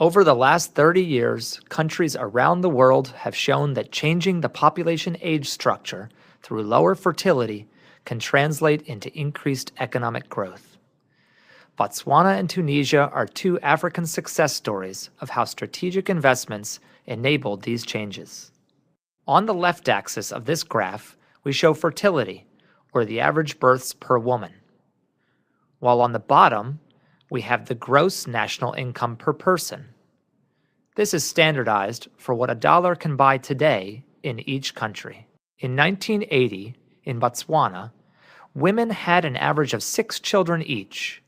Over the last 30 years, countries around the world have shown that changing the population age structure through lower fertility can translate into increased economic growth. Botswana and Tunisia are two African success stories of how strategic investments enabled these changes. On the left axis of this graph, we show fertility, or the average births per woman, while on the bottom, we have the gross national income per person. This is standardized for what $1 can buy today in each country. In 1980, in Botswana, women had an average of 6 children each,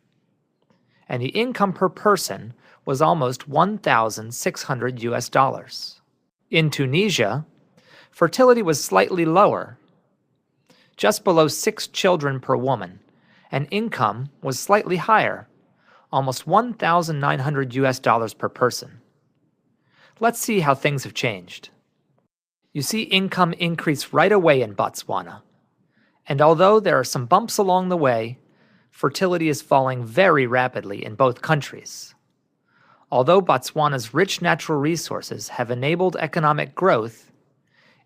and the income per person was almost $1,600. In Tunisia, fertility was slightly lower, just below 6 children per woman, and income was slightly higher, almost $1,900 per person. Let's see how things have changed. You see income increase right away in Botswana, and although there are some bumps along the way, fertility is falling very rapidly in both countries. Although Botswana's rich natural resources have enabled economic growth,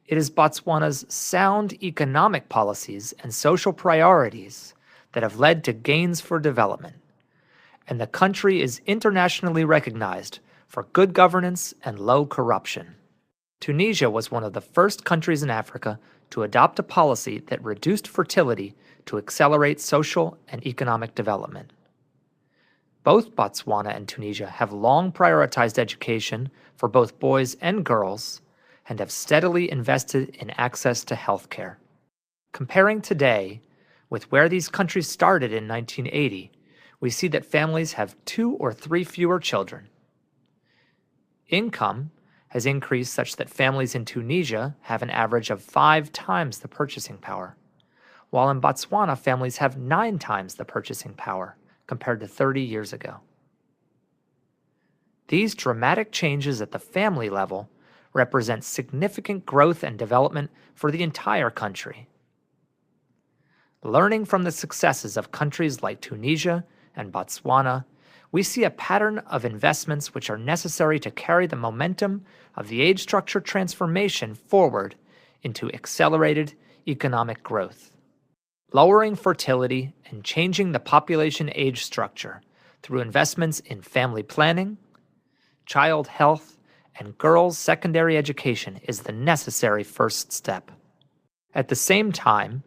it is Botswana's sound economic policies and social priorities that have led to gains for development, and the country is internationally recognized for good governance and low corruption. Tunisia was one of the first countries in Africa to adopt a policy that reduced fertility to accelerate social and economic development. Both Botswana and Tunisia have long prioritized education for both boys and girls and have steadily invested in access to health care. Comparing today with where these countries started in 1980, we see that families have 2 or 3 fewer children. Income has increased such that families in Tunisia have an average of 5 times the purchasing power, while in Botswana families have 9 times the purchasing power compared to 30 years ago. These dramatic changes at the family level represent significant growth and development for the entire country. Learning from the successes of countries like Tunisia and Botswana, we see a pattern of investments which are necessary to carry the momentum of the age structure transformation forward into accelerated economic growth. Lowering fertility and changing the population age structure through investments in family planning, child health, and girls' secondary education is the necessary first step. At the same time,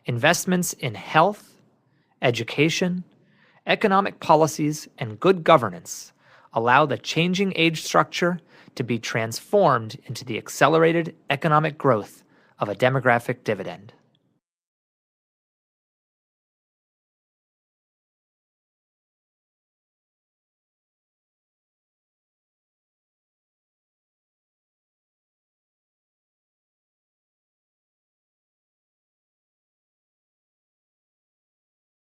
investments in health, education, economic policies, and good governance allow the changing age structure to be transformed into the accelerated economic growth of a demographic dividend.